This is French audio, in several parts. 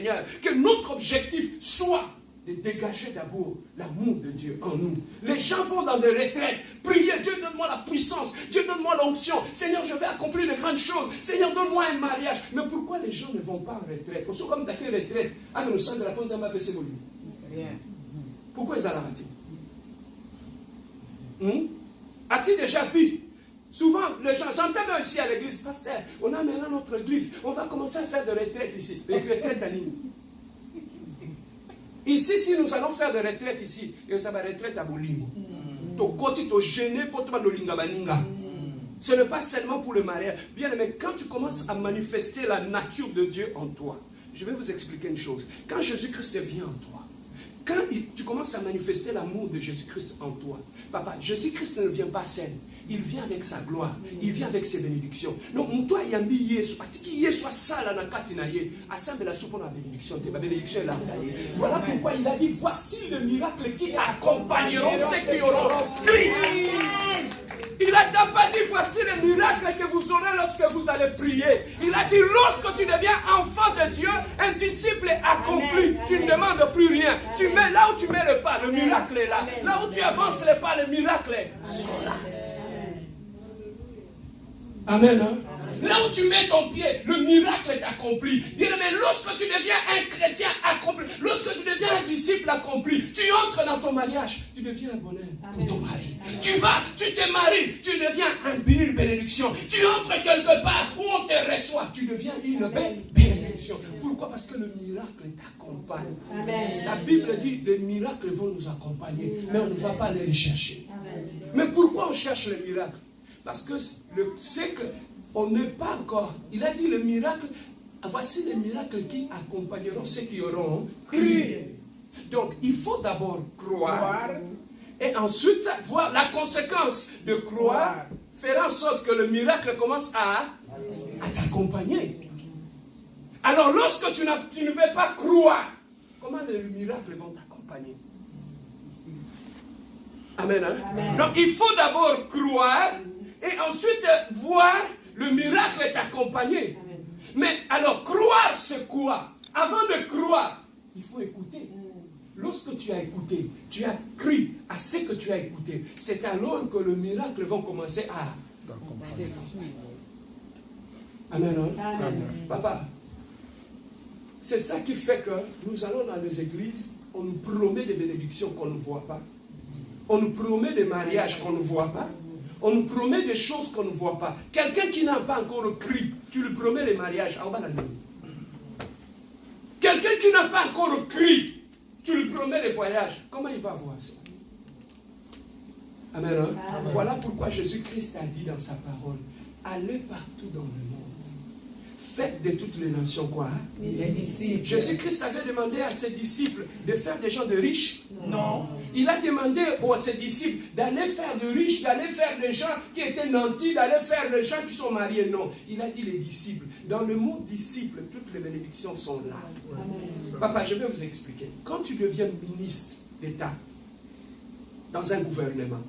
Seigneur, que notre objectif soit de dégager d'abord l'amour de Dieu en nous. Les gens vont dans des retraites, prier, Dieu donne-moi la puissance, Dieu donne-moi l'onction, Seigneur je vais accomplir de grandes choses, Seigneur donne-moi un mariage. Mais pourquoi les gens ne vont pas en retraite? Parce que comme tu as une retraite, avec le sang de la ponte, pourquoi ils ont raté? As-tu déjà vu? Souvent, les gens, j'entends même ici à l'église, pasteur, on a maintenant notre église, on va commencer à faire des retraites ici, des retraites à ligne. Ici, si nous allons faire des retraites ici, et ça va retraite à Bolingo. Ce n'est pas seulement pour le mariage. Bien aimé, quand tu commences à manifester la nature de Dieu en toi, je vais vous expliquer une chose. Quand Jésus-Christ vient en toi, quand tu commences à manifester l'amour de Jésus-Christ en toi, papa, Jésus-Christ ne vient pas seul. Il vient avec sa gloire. Il vient avec ses bénédictions. Donc, toi, Yambi Yesu, Yesu sala na katinaye, assemble la soupe la bénédiction. La bénédiction est là. Voilà pourquoi il a dit, voici le miracle qui accompagneront ceux qui auront crié. Il n'a pas dit, voici le miracle que vous aurez lorsque vous allez prier. Il a dit, lorsque tu deviens enfant de Dieu, un disciple accompli, tu ne demandes plus rien. Tu mets là où tu mets le pas, le miracle est là. Là où tu avances le pas, le miracle est là. Amen. Hein? Là où tu mets ton pied, le miracle est accompli. Bien aimé, lorsque tu deviens un chrétien accompli, lorsque tu deviens un disciple accompli, tu entres dans ton mariage, tu deviens un bonheur pour ton mari. Tu vas, tu te maries, tu deviens une bénédiction. Tu entres quelque part où on te reçoit, tu deviens une bénédiction. Pourquoi? Parce que le miracle t'accompagne. Amen. La Bible dit, les miracles vont nous accompagner, mais on ne va pas aller les chercher. Amen. Mais pourquoi on cherche les miracles? Parce que c'est qu'on n'est pas encore. Il a dit le miracle. Voici les miracles qui accompagneront ceux qui auront cru. Donc il faut d'abord croire. Et ensuite voir la conséquence de croire. Faire en sorte que le miracle commence à t'accompagner. Alors lorsque tu ne veux pas croire, comment les miracles vont t'accompagner? Amen. Hein? Amen. Donc il faut d'abord croire. Et ensuite, voir le miracle t'accompagner. Mais alors, croire, c'est quoi? Avant de croire, il faut écouter. Lorsque tu as écouté, tu as cru à ce que tu as écouté. C'est alors que le miracle va commencer à t'accompagner. Amen. Hein? Amen. Papa, c'est ça qui fait que nous allons dans les églises, on nous promet des bénédictions qu'on ne voit pas. On nous promet des mariages qu'on ne voit pas. On nous promet des choses qu'on ne voit pas. Quelqu'un qui n'a pas encore cru, tu lui promets les mariages, en bas la nuit. Quelqu'un qui n'a pas encore cru, tu lui promets les voyages. Comment il va avoir ça? Amen. Hein? Amen. Voilà pourquoi Jésus-Christ a dit dans sa parole, allez partout dans le monde. Faites de toutes les nations quoi? Jésus-Christ avait demandé à ses disciples de faire des gens de riches? Non. Il a demandé à ses disciples d'aller faire de riches, d'aller faire des gens qui étaient nantis, d'aller faire des gens qui sont mariés. Non. Il a dit les disciples. Dans le mot disciple, toutes les bénédictions sont là. Amen. Papa, je vais vous expliquer. Quand tu deviens ministre d'État dans un gouvernement,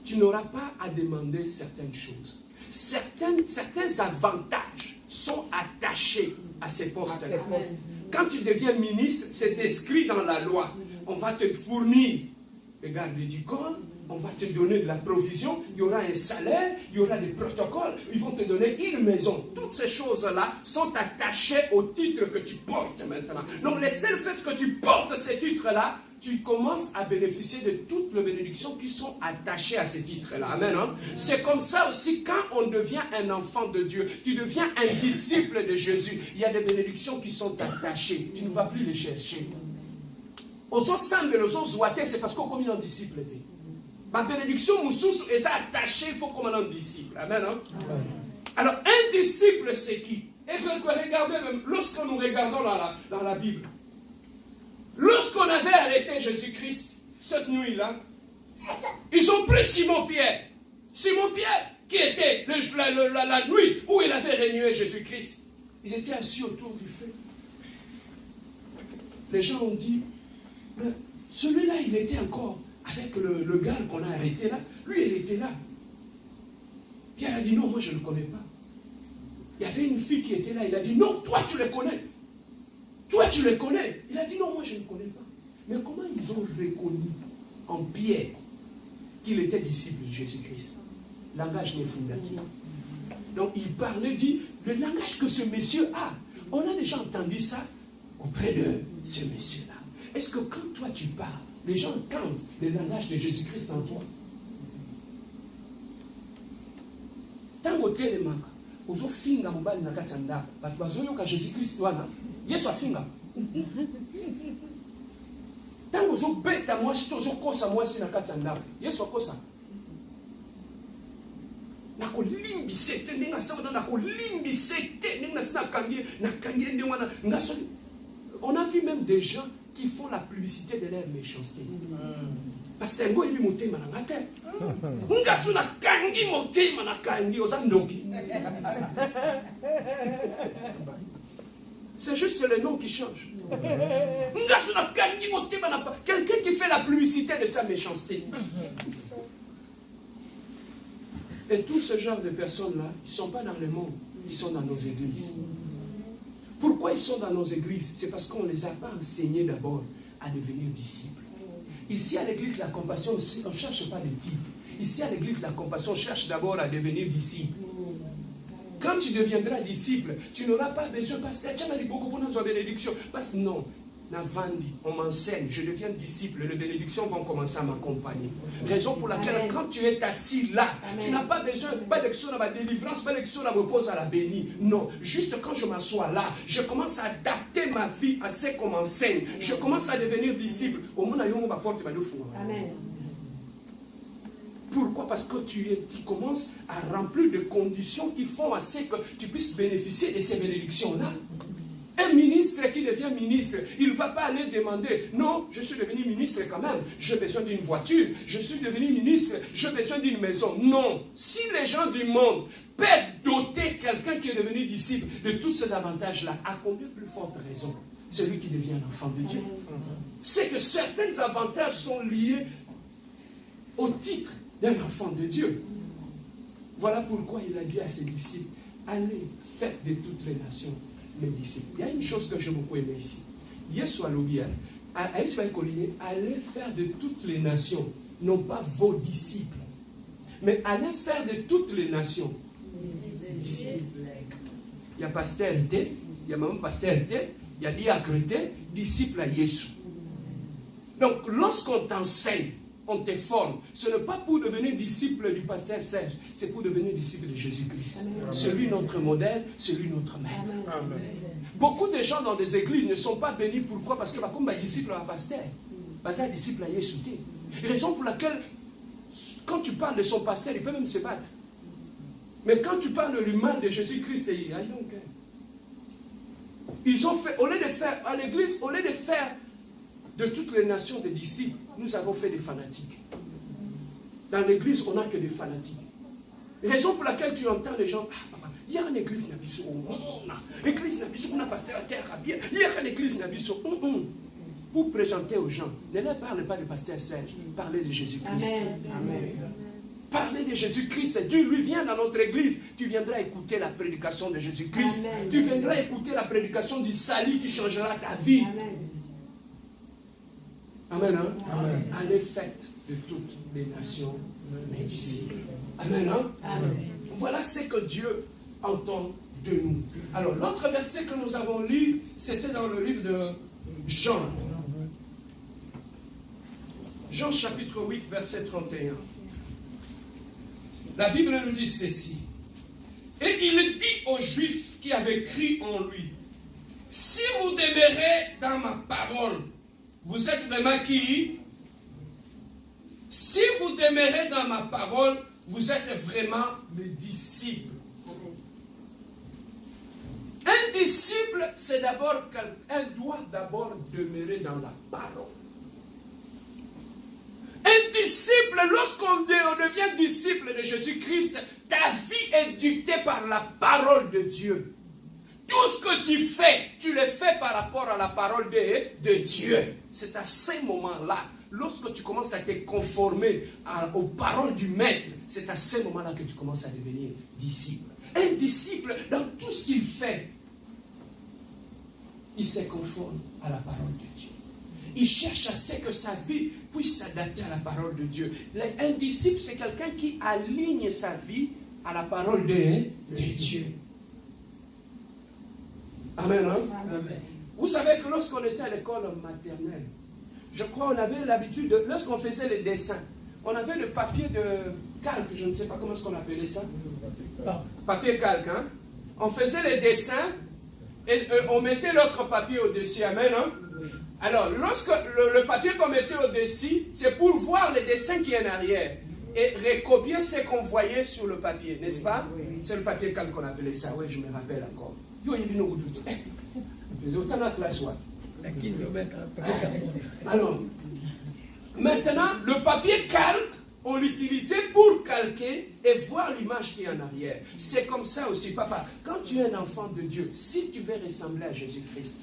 tu n'auras pas à demander certaines choses. Certains avantages sont attachés à ces postes-là. Quand tu deviens ministre, c'est inscrit dans la loi. On va te fournir les gardes du corps, on va te donner de la provision, il y aura un salaire, il y aura des protocoles, ils vont te donner une maison. Toutes ces choses-là sont attachées au titre que tu portes maintenant. Donc le seul fait que tu portes ces titres-là, tu commences à bénéficier de toutes les bénédictions qui sont attachées à ces titres-là. Amen. Hein? C'est comme ça aussi quand on devient un enfant de Dieu, tu deviens un disciple de Jésus. Il y a des bénédictions qui sont attachées. Tu ne vas plus les chercher. C'est parce qu'on est un disciple. Ma bénédiction est attachée, il faut qu'on soit un disciple. Amen. Hein? Amen. Alors, un disciple, c'est qui? Et regardez même, lorsque nous regardons dans la Bible, lorsqu'on avait arrêté Jésus-Christ, cette nuit-là, ils ont pris Simon-Pierre. Simon-Pierre, qui était la nuit où il avait régné Jésus-Christ. Ils étaient assis autour du feu. Les gens ont dit, mais celui-là, il était encore avec le gars qu'on a arrêté là. Lui, il était là. Pierre a dit, non, moi, je ne le connais pas. Il y avait une fille qui était là. Il a dit, non, toi, tu le connais. Toi, tu les connais. Il a dit non, moi je ne connais pas. Mais comment ils ont reconnu en Pierre qu'il était disciple de Jésus-Christ? Langage néfundaki. Donc il parlait, dit, le langage que ce monsieur a, on a déjà entendu ça auprès de ce monsieur-là. Est-ce que quand toi tu parles, les gens entendent le langage de Jésus-Christ en toi? Tant que tu es le uzo finga mobali na kati ya ndako bato bazoyoka Jésus-Christ wana Yesu afinga ntango ozobeta mwasi to ozokosa mwasi na kati ya ndako Yesu akosa nakolimbisa te ndenge asala nakolimbisa te ndenge nasi nakangi ndenge wana ngasoli. On a vu même des gens qui font la publicité de leur méchanceté. Parce que ngo yebi motema na ngate ngasu na kangi motema na kangi ozandoki. C'est juste le nom qui change. Ngasu na kangi motema na quelqu'un qui fait la publicité de sa méchanceté. Et tout ce genre de personnes-là, ils ne sont pas dans le monde, ils sont dans nos églises. Pourquoi ils sont dans nos églises? C'est parce qu'on ne les a pas enseignés d'abord à devenir disciples. Ici à l'église de la compassion, on ne cherche pas les titres. Ici à l'église de la compassion, on cherche d'abord à devenir disciple. Quand tu deviendras disciple, tu n'auras pas besoin, pasteur, tu m'as dit beaucoup pour notre bénédiction. Parce que non, on m'enseigne, je deviens disciple, les bénédictions vont commencer à m'accompagner. Raison pour laquelle quand tu es assis là, tu n'as pas besoin, pas d'élection à ma délivrance, pas d'élection à me pose à la bénie. Non, juste quand je m'assois là, je commence à adapter ma vie à ce qu'on m'enseigne. Je commence à devenir disciple. Au monde, Amen. Pourquoi? Parce que tu commences à remplir des conditions qui font à ce que tu puisses bénéficier de ces bénédictions-là. Un ministre qui devient ministre, il ne va pas aller demander, non, je suis devenu ministre quand même, j'ai besoin d'une voiture, je suis devenu ministre, j'ai besoin d'une maison. Non, si les gens du monde peuvent doter quelqu'un qui est devenu disciple de tous ces avantages-là, à combien plus forte raison celui qui devient l'enfant de Dieu? C'est que certains avantages sont liés au titre d'un enfant de Dieu. Voilà pourquoi il a dit à ses disciples, allez, faites de toutes les nations mes disciples. Il y a une chose que j'ai beaucoup aimé ici. Yesu alobi, allez faire de toutes les nations, non pas vos disciples, mais allez faire de toutes les nations. Disciples. Il y a pasteur T, il y a même pasteur T, il y a diacre T, disciple à Yesu. Donc lorsqu'on t'enseigne, on te forme, ce n'est pas pour devenir disciple du pasteur Serge, c'est pour devenir disciple de Jésus-Christ. Celui notre modèle, celui notre maître. Amen. Beaucoup de gens dans des églises ne sont pas bénis. Pourquoi? Parce que comme disciple à pasteur, un disciple à Jésus. Raison pour laquelle, quand tu parles de son pasteur, il peut même se battre. Mais quand tu parles du mal de Jésus-Christ, ils ont fait, au lieu de faire à l'église, au lieu de faire de toutes les nations des disciples, nous avons fait des fanatiques. Dans l'église, on n'a que des fanatiques. Raison pour laquelle tu entends les gens, il y a une église, l'église n'a pas pasteur à terre à bien, il y a une église n'a pas. Pour présenter aux gens, ne leur parlez pas de pasteur Serge, parlez de Jésus-Christ. Amen. Parlez de Jésus-Christ. Dieu lui vient dans notre église. Tu viendras écouter la prédication de Jésus-Christ. Tu viendras écouter la prédication du salut qui changera ta vie. Amen. Amen. Allez, faites de toutes les nations mes disciples. Amen. Amen. Voilà ce que Dieu entend de nous. Alors, l'autre verset que nous avons lu, c'était dans le livre de Jean. Jean chapitre 8, verset 31. La Bible nous dit ceci. Et il dit aux Juifs qui avaient cru en lui, si vous demeurez dans ma parole, vous êtes vraiment qui? Si vous demeurez dans ma parole, vous êtes vraiment mes disciples. Un disciple, c'est d'abord quelqu'un doit d'abord demeurer dans la parole. Un disciple, lorsqu'on devient disciple de Jésus-Christ, ta vie est dictée par la parole de Dieu. Tout ce que tu fais, tu le fais par rapport à la parole de Dieu. C'est à ce moment-là, lorsque tu commences à te conformer aux paroles du Maître, c'est à ce moment-là que tu commences à devenir disciple. Un disciple, dans tout ce qu'il fait, il se conforme à la parole de Dieu. Il cherche à ce que sa vie puisse s'adapter à la parole de Dieu. Un disciple, c'est quelqu'un qui aligne sa vie à la parole de Dieu. Amen, hein? Amen. Vous savez que lorsqu'on était à l'école maternelle, je crois qu'on avait l'habitude, lorsqu'on faisait les dessins, on avait le papier de calque, je ne sais pas comment est-ce qu'on appelait ça. Papier calque, hein? On faisait les dessins et on mettait l'autre papier au-dessus. Amen, hein? Alors, lorsque le papier qu'on mettait au-dessus, c'est pour voir les dessins qui est en arrière et recopier ce qu'on voyait sur le papier, n'est-ce pas? C'est le papier calque qu'on appelait ça, oui, je me rappelle encore. Alors, maintenant, le papier calque, on l'utilisait pour calquer et voir l'image qui est en arrière. C'est comme ça aussi, papa. Quand tu es un enfant de Dieu, si tu veux ressembler à Jésus-Christ,